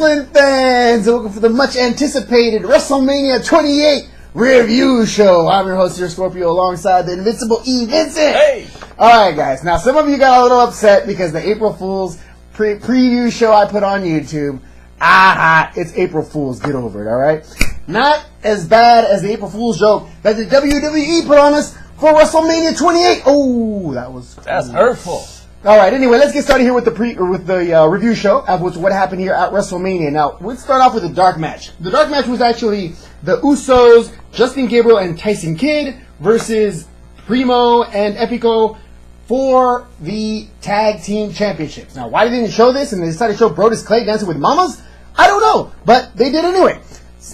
wrestling fans, and welcome for the much anticipated WrestleMania 28 review show. I'm your host, Cesar Scorpio, alongside the invincible E Vincent. Hey! Alright guys, now some of you got a little upset because the April Fool's preview show I put on YouTube, it's April Fool's, get over it, alright? Not as bad as the April Fool's joke that the WWE put on us for WrestleMania 28. Oh, that's hurtful. All right. Anyway, let's get started here with the review show of what happened here at WrestleMania. Now, let's start off with the dark match. The dark match was actually the Usos, Justin Gabriel, and Tyson Kidd versus Primo and Epico for the tag team championships. Now, why didn't they show this and they decided to show Brodus Clay dancing with mamas? I don't know, but they did anyway.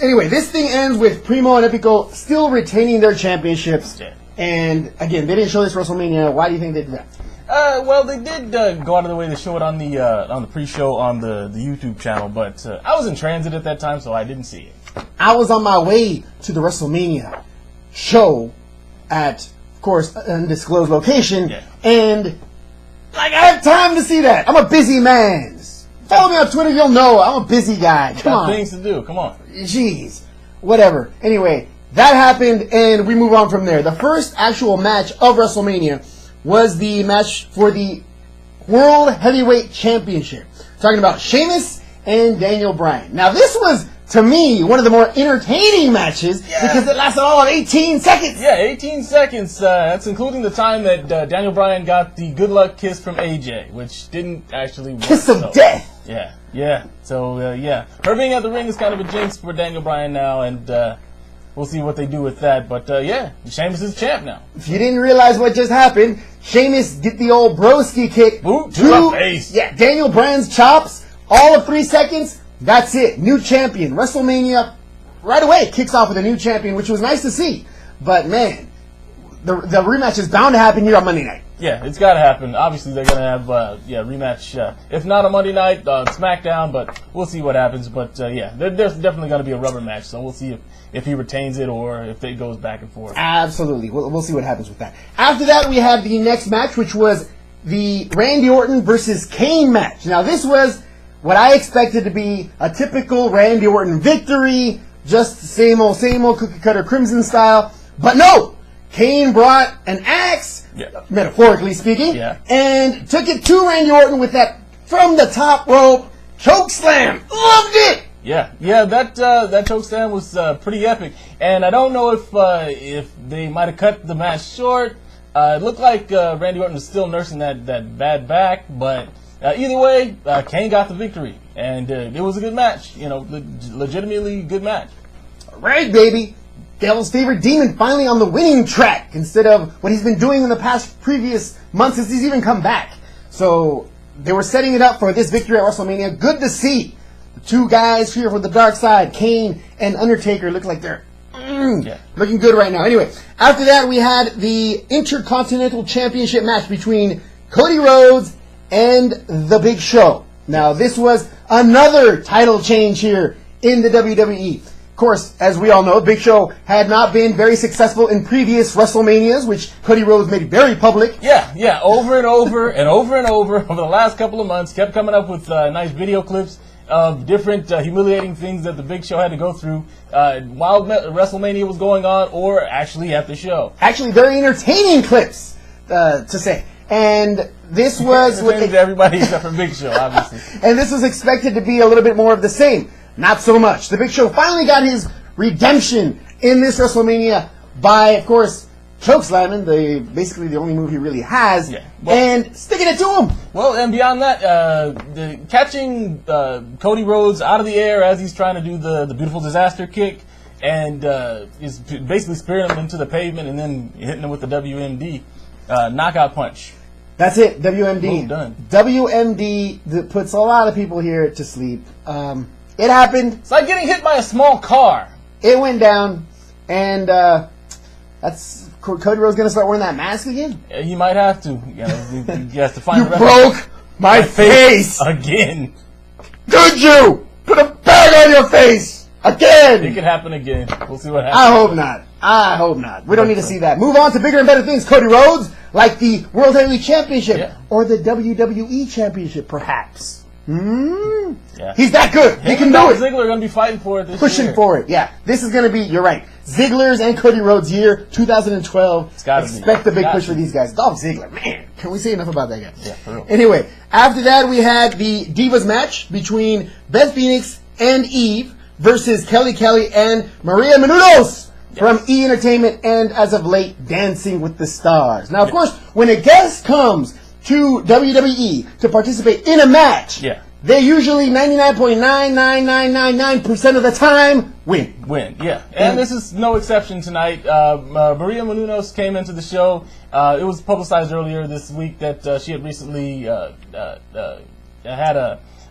Anyway, this thing ends with Primo and Epico still retaining their championships. Yeah. And again, they didn't show this WrestleMania. Why do you think they did that? Well, they did go out of the way to show it on the pre-show on the YouTube channel, but I was in transit at that time, so I didn't see it. I was on my way to the WrestleMania show at, of course, an undisclosed location, and I have time to see that. I'm a busy man. Follow me on Twitter, you'll know I'm a busy guy. Come on. Things to do. Come on. Jeez. Whatever. Anyway, that happened, and we move on from there. The first actual match of WrestleMania was the match for the World Heavyweight Championship. Talking about Sheamus and Daniel Bryan. Now, this was, to me, one of the more entertaining matches because it lasted all of 18 seconds. Yeah, 18 seconds. That's including the time that Daniel Bryan got the good luck kiss from AJ, which didn't actually work. Kiss of death. Yeah. So, her being at the ring is kind of a jinx for Daniel Bryan now, and we'll see what they do with that. But, Sheamus is champ now. If you didn't realize what just happened, Sheamus get the old broski kick to the face. Yeah, Daniel Bryan's chops, all of 3 seconds. That's it. New champion. WrestleMania right away kicks off with a new champion, which was nice to see. But, man, the rematch is bound to happen here on Monday night. Yeah, it's got to happen. Obviously, they're going to have rematch, if not on Monday night, on SmackDown, but we'll see what happens. But, there's definitely going to be a rubber match, so we'll see if he retains it or if it goes back and forth. Absolutely. We'll see what happens with that. After that, we had the next match, which was the Randy Orton versus Kane match. Now, this was what I expected to be a typical Randy Orton victory, just same old cookie cutter Crimson style. But no! Kane brought an axe, metaphorically speaking, and took it to Randy Orton with that from the top rope choke slam. Loved it! Yeah, that choke slam was pretty epic, and I don't know if they might have cut the match short. It looked like Randy Orton was still nursing that bad back, but either way, Kane got the victory, and it was a good match. Legitimately good match. All right, baby. Devil's favorite demon finally on the winning track instead of what he's been doing in the previous months since he's even come back. So they were setting it up for this victory at WrestleMania. Good to see. The two guys here for the dark side, Kane and Undertaker, look like they're looking good right now. Anyway, after that we had the Intercontinental Championship match between Cody Rhodes and The Big Show. Now this was another title change here in the WWE. Of course, as we all know, Big Show had not been very successful in previous WrestleManias, which Cody Rhodes made very public. Yeah, over and over and over and over the last couple of months, kept coming up with nice video clips of different humiliating things that the Big Show had to go through while WrestleMania was going on or actually at the show. Actually, very entertaining clips, to say. And this was... to everybody except for Big Show, obviously. And this was expected to be a little bit more of the same. Not so much. The Big Show finally got his redemption in this WrestleMania by, of course, chokeslamming, basically the only move he really has, and sticking it to him. Well, and beyond that, catching Cody Rhodes out of the air as he's trying to do the beautiful disaster kick, and is basically spearing him into the pavement and then hitting him with the WMD knockout punch. That's it, WMD. Move done. WMD that puts a lot of people here to sleep. It happened. It's like getting hit by a small car. It went down, and that's Cody Rhodes going to start wearing that mask again? He might have to. He has to find. You broke my face again. Did you put a bag on your face again? It could happen again. We'll see what happens. I hope not. We don't need to see that. Move on to bigger and better things. Cody Rhodes, like the World Heavyweight Championship or the WWE Championship, perhaps. Yeah. He's that good. He can do it. Ziggler are going to be fighting for it this Pushing year. for it. Yeah. This is going to be, you're right, Ziggler's and Cody Rhodes' year, 2012. Expect a big push for these guys. Dolph Ziggler, man. Can we say enough about that guy? Yeah, for real. Anyway, after that, we had the Divas match between Beth Phoenix and Eve versus Kelly Kelly and Maria Menounos from E! Entertainment, and as of late, Dancing with the Stars. Now, of course, when a guest comes to WWE to participate in a match, they usually 99.99999% of the time win. Yeah. And this is no exception tonight. Maria Menounos came into the show. It was publicized earlier this week that she had recently had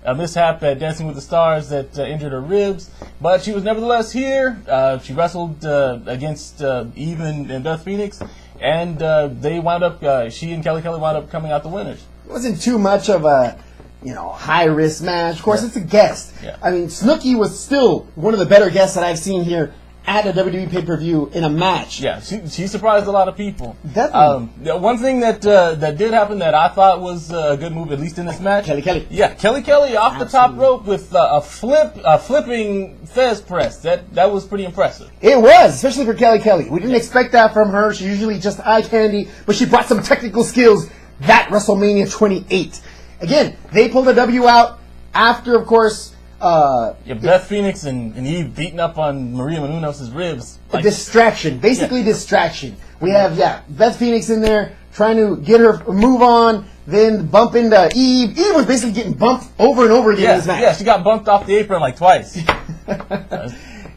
a mishap at Dancing with the Stars that injured her ribs, but she was nevertheless here. She wrestled against Eve and Beth Phoenix, and they wound up. She and Kelly Kelly wound up coming out the winners. It wasn't too much of a high risk match. Of course, it's a guest. I mean, Snooki was still one of the better guests that I've seen here at a WWE pay-per-view in a match. Yeah, she surprised a lot of people. Definitely. One thing that did happen that I thought was a good move, at least in this match. Kelly Kelly. Yeah, Kelly Kelly off the top rope with a flipping Fez press. That was pretty impressive. It was, especially for Kelly Kelly. We didn't expect that from her. She's usually just eye candy, but she brought some technical skills that WrestleMania 28. Again, they pulled a W out after, of course, Beth Phoenix and Eve beating up on Maria Menounos' ribs. A distraction. Basically distraction. We have, Beth Phoenix in there trying to get her move on, then bump into Eve. Eve was basically getting bumped over and over again in this match. Yeah, she got bumped off the apron like twice.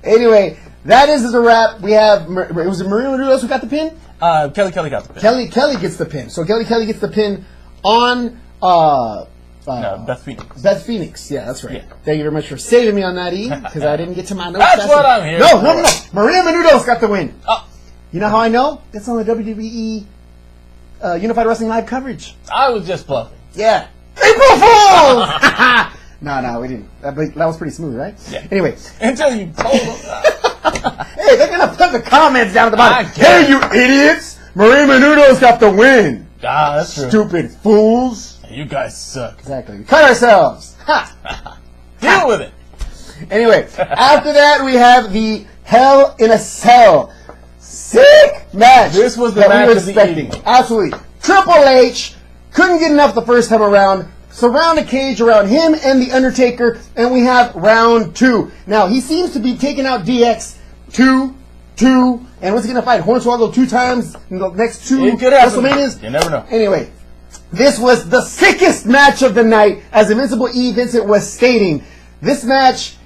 Anyway, that is a wrap. We have, was it Maria Menounos who got the pin? Kelly Kelly got the pin. Kelly gets the pin. So Kelly Kelly gets the pin on Beth Phoenix. Beth Phoenix, yeah, that's right. Yeah. Thank you very much for saving me on that, E, because I didn't get to my notes. That's what I'm here for. No. Maria Menounos got the win. Oh. You know how I know? That's on the WWE Unified Wrestling Live coverage. I was just bluffing. Yeah. April Fools! No, we didn't. That was pretty smooth, right? Yeah. Anyway. Until you told them. Hey, they're going to put the comments down at the bottom. Hey, you idiots! Maria Menounos got the win. That's true. Stupid fools. You guys suck. Exactly. We cut ourselves. Ha! Deal with it. Anyway, after that, we have the Hell in a Cell. Sick match. This was the that match we were expecting. Absolutely. Triple H couldn't get enough the first time around. Surround a cage around him and The Undertaker, and we have round 2. Now, he seems to be taking out DX 2, and what's he going to fight? Hornswoggle 2 times in the next 2 WrestleManias? You never know. Anyway, this was the sickest match of the night, as Invincible E. Vincent was stating. This match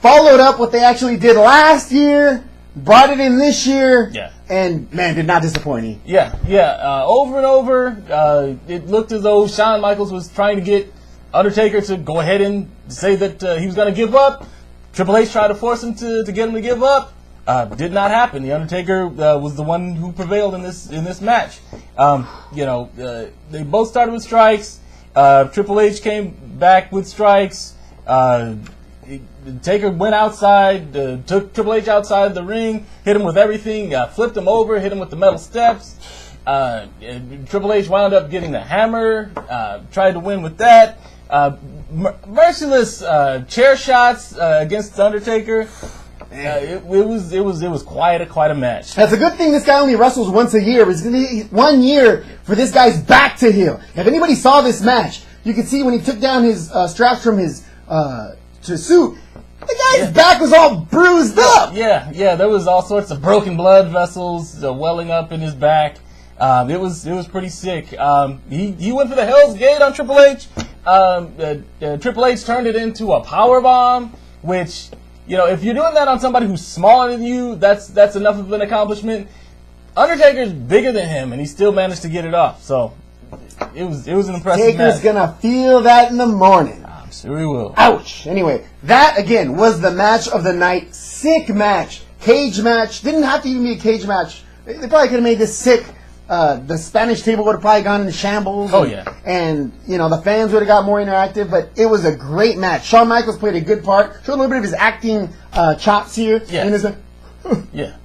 followed up what they actually did last year, brought it in this year, and, man, did not disappoint E. Yeah. Over and over, it looked as though Shawn Michaels was trying to get Undertaker to go ahead and say that he was going to give up. Triple H tried to force him to get him to give up. Did not happen. The Undertaker was the one who prevailed in this match. They both started with strikes. Triple H came back with strikes. Taker went outside, took Triple H outside the ring, hit him with everything, flipped him over, hit him with the metal steps. Triple H wound up getting the hammer, tried to win with that. Merciless chair shots against the Undertaker. It was quite a match. That's a good thing this guy only wrestles once a year. It's going to be 1 year for this guy's back to heal. If anybody saw this match, you could see when he took down his straps from his suit, the guy's back was all bruised up. Yeah, there was all sorts of broken blood vessels welling up in his back. It was pretty sick. He went for the Hell's Gate on Triple H. Triple H turned it into a power bomb, which, if you're doing that on somebody who's smaller than you, that's enough of an accomplishment. Undertaker's bigger than him, and he still managed to get it off. So it was an impressive match. Taker's gonna feel that in the morning. I'm sure he will. Ouch. Anyway, that again was the match of the night. Sick match, cage match. Didn't have to even be a cage match. They probably could have made this sick. The Spanish table would have probably gone into shambles. And the fans would have got more interactive, but it was a great match. Shawn Michaels played a good part, showed a little bit of his acting chops here. Yeah. And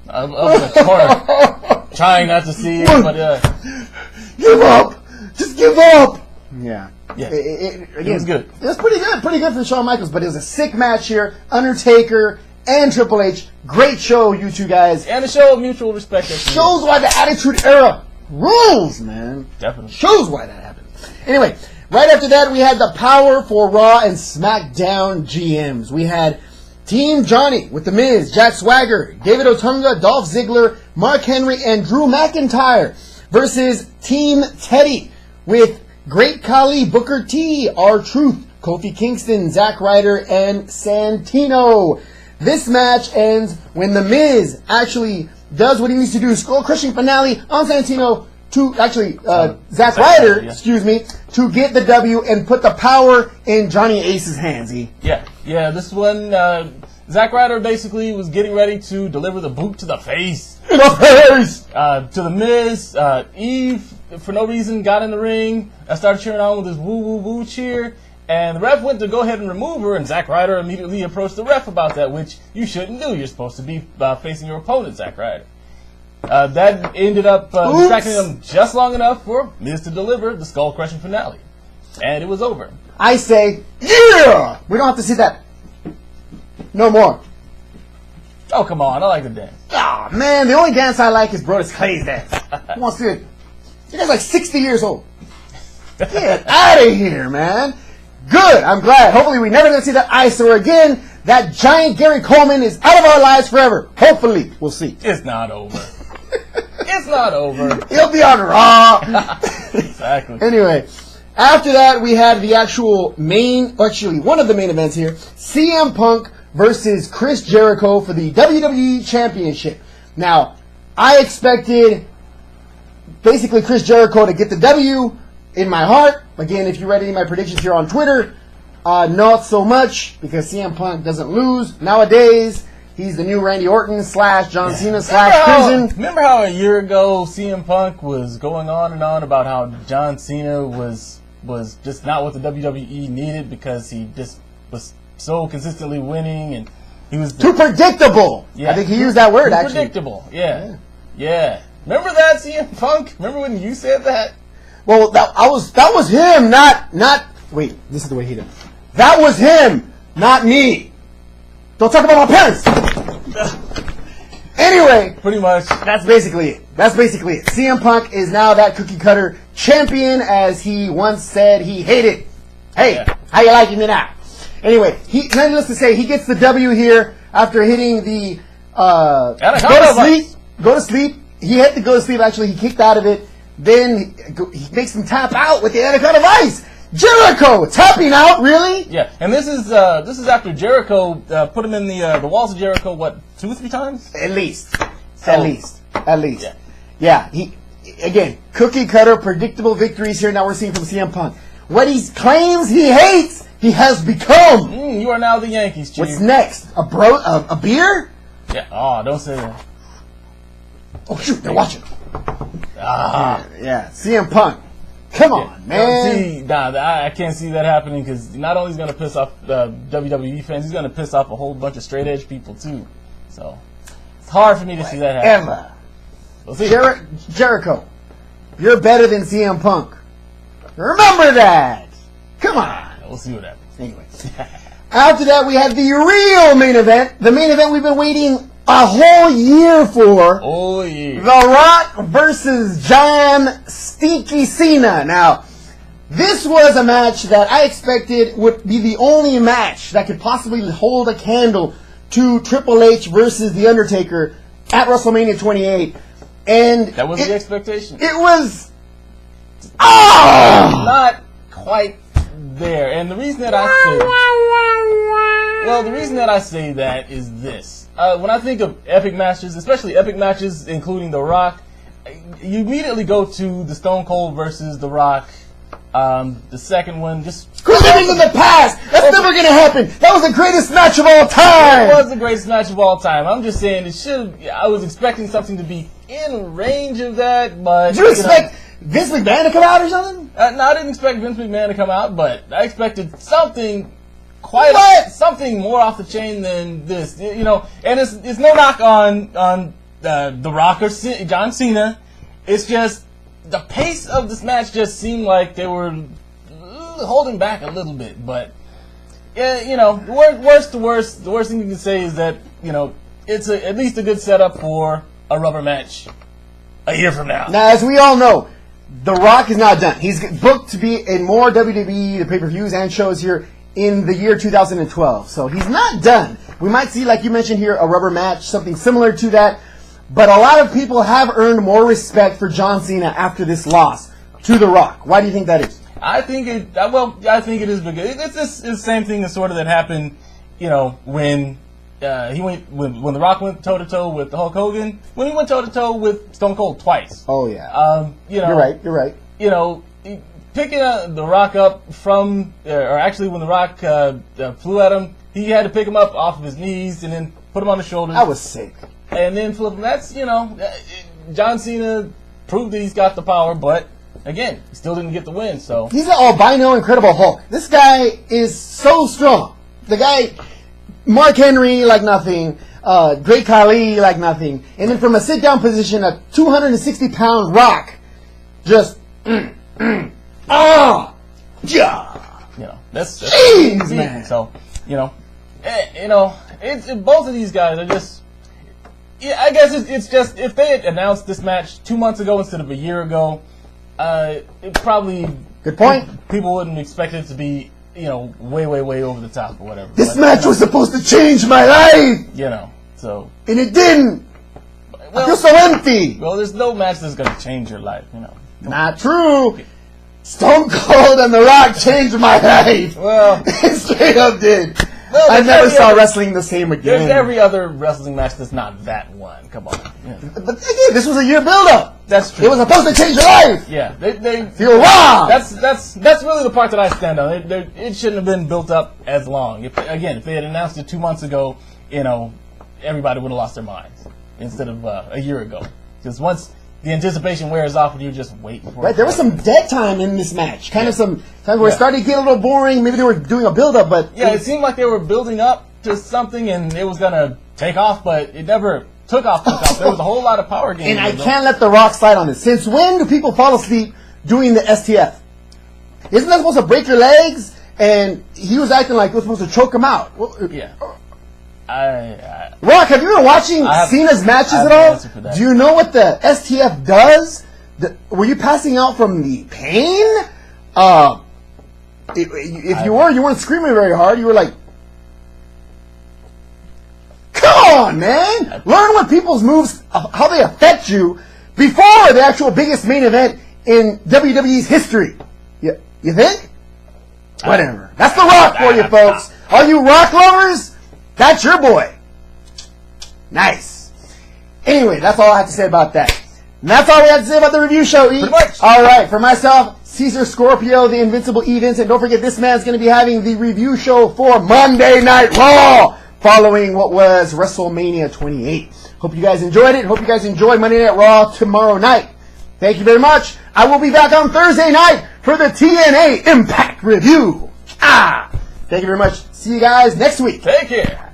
Of the corner, trying not to see it, but give up! Just give up! Yeah. Yeah. It was good. It was pretty good for Shawn Michaels, but it was a sick match here. Undertaker and Triple H. Great show, you two guys. And a show of mutual respect. Shows why the Attitude Era rules, man. Definitely. Shows why that happened. Anyway, right after that, we had the Power for Raw and SmackDown GMs. We had Team Johnny with The Miz, Jack Swagger, David Otunga, Dolph Ziggler, Mark Henry, and Drew McIntyre versus Team Teddy with Great Khali, Booker T, R-Truth, Kofi Kingston, Zack Ryder, and Santino. This match ends when The Miz actually does what he needs to do, skull-crushing finale on Santino to, Zack Ryder, to get the W and put the power in Johnny Ace's hands. Yeah, this one, Zack Ryder basically was getting ready to deliver the boot to the face. In the face! To The Miz, Eve, for no reason, got in the ring, started cheering on with his woo-woo-woo cheer, and the ref went to go ahead and remove her, and Zack Ryder immediately approached the ref about that, which you shouldn't do. You're supposed to be facing your opponent, Zack Ryder. That ended up distracting them just long enough for Miz to deliver the skull-crushing finale. And it was over. I say, yeah! We don't have to see that. No more. Oh, come on. I like the dance. Ah, man, the only dance I like is Brodus Clay's dance. Who wants to do it? You guys like 60 years old. Get out of here, man. Good. I'm glad. Hopefully we never going to see that eyesore again. That giant Gary Coleman is out of our lives forever. Hopefully. We'll see. It's not over. It's not over. He'll be on Raw. Exactly. Anyway, after that, we had the actual one of the main events here. CM Punk versus Chris Jericho for the WWE Championship. Now, I expected basically Chris Jericho to get the W in my heart. Again, if you read any of my predictions here on Twitter, not so much because CM Punk doesn't lose. Nowadays, he's the new Randy Orton / John Cena / Prison. Remember how a year ago CM Punk was going on and on about how John Cena was just not what the WWE needed because he just was so consistently winning and he was too predictable. Yeah. I think he used that word actually. Predictable. Yeah. Remember that, CM Punk? Remember when you said that? Well, that was him, not. Wait, this is the way he did. That was him, not me. Don't talk about my parents. Anyway, pretty much. That's basically it. CM Punk is now that cookie cutter champion, as he once said he hated. Hey, how you liking me now? Anyway, needless to say, he gets the W here after hitting the go to sleep. He had to go to sleep. Actually, he kicked out of it. Then he makes him tap out with the Anaconda Vice. Jericho tapping out, really? Yeah, and this is after Jericho put him in the walls of Jericho. What, 2 or 3 times? At least. Yeah. He again, cookie cutter, predictable victories here. Now we're seeing from CM Punk. What he claims he hates, he has become. You are now the Yankees, Chief. What's next? A beer? Yeah. Oh, don't say that. Oh shoot, they're watching. Yeah. CM Punk. Come on, man. I can't see that happening because not only is he going to piss off WWE fans, he's going to piss off a whole bunch of straight edge people too. So it's hard for me to see that happen. We'll see. Jericho, you're better than CM Punk. Remember that. Come on. We'll see what happens. Anyway, after that we had the real main event. The main event we've been waiting a whole year for. Oh, yeah. The Rock versus John Stinky Cena. Now, this was a match that I expected would be the only match that could possibly hold a candle to Triple H versus The Undertaker at WrestleMania 28. And that was the expectation. It was not quite there. And the reason that I say that is this. When I think of epic matches, especially epic matches including The Rock, you immediately go to the Stone Cold versus The Rock. The second one, we're living in the past. That's never going to happen. That was the greatest match of all time. It was the greatest match of all time. I'm just saying I was expecting something to be in range of that, but... Did you expect Vince McMahon to come out or something? No, I didn't expect Vince McMahon to come out, but I expected something... something more off the chain than this, and it's no knock on The Rock or John Cena. It's just the pace of this match just seemed like they were holding back a little bit, but yeah, you know, worst to worst, the worst thing you can say is that, you know, it's at least a good setup for a rubber match a year from now. Now, as we all know, The Rock is not done. He's booked to be in more WWE, the pay-per-views and shows here in the year 2012. So he's not done. We might see, like you mentioned here, a rubber match, something similar to that. But a lot of people have earned more respect for John Cena after this loss to The Rock. Why do you think that is? I think it is because it's the same thing that sort of that happened, you know, when when The Rock went toe to toe with Hulk Hogan, when he went toe to toe with Stone Cold twice. Oh yeah. You know, you're right. You know, picking The Rock up from, or actually when The Rock flew at him, he had to pick him up off of his knees and then put him on the shoulders. I was sick. And then flip him. That's, you know, John Cena proved that he's got the power, but again, he still didn't get the win. So he's an albino Incredible Hulk. This guy is so strong. The guy, Mark Henry like nothing, Great Khali like nothing, and then from a sit down position, a 260-pound Rock, just yeah. You know, that's jeez, man. So you know, it's both of these guys are just. Yeah, I guess it's just if they had announced this match 2 months ago instead of a year ago, it probably good point. People wouldn't expect it to be, you know, way over the top or whatever. This match was supposed to change my life, you know. So and it didn't. Well, I feel so empty. Well, there's no match that's gonna change your life, you know. Not true. Stone Cold and The Rock changed my life. Well, it straight up did. Well, I never saw wrestling the same again. There's every other wrestling match that's not that one. Come on. Yeah. But again, this was a year build-up. That's true. It was supposed to change your life. Yeah, they feel wrong. That's really the part that I stand on. It shouldn't have been built up as long. If they had announced it 2 months ago, you know, everybody would have lost their minds instead of a year ago. Because once the anticipation wears off and you're just waiting for it. Right, there was some dead time in this match. Kind of some time where it started to get a little boring. Maybe they were doing a build-up, but... Yeah, it seemed like they were building up to something and it was going to take off, but it never took off. There was a whole lot of power gain. And I can't let The Rock slide on this. Since when do people fall asleep doing the STF? Isn't that supposed to break your legs? And he was acting like it was supposed to choke him out. Yeah. Rock, have you been watching Cena's matches at all? Do you know what the STF does? Were you passing out from the pain? If you weren't screaming very hard. You were like, come on, man! Learn what people's moves, how they affect you before the actual biggest main event in WWE's history. You think? Whatever. That's The Rock for you, folks. All you Rock lovers, that's your boy. Nice. Anyway, that's all I have to say about that. And that's all we have to say about the review show, E. Pretty much. All right, for myself, Cesar Scorpio, the Invincible E. Vincent. Don't forget, this man's going to be having the review show for Monday Night Raw, following what was WrestleMania 28. Hope you guys enjoyed it. Hope you guys enjoy Monday Night Raw tomorrow night. Thank you very much. I will be back on Thursday night for the TNA Impact review. Thank you very much. See you guys next week. Take care.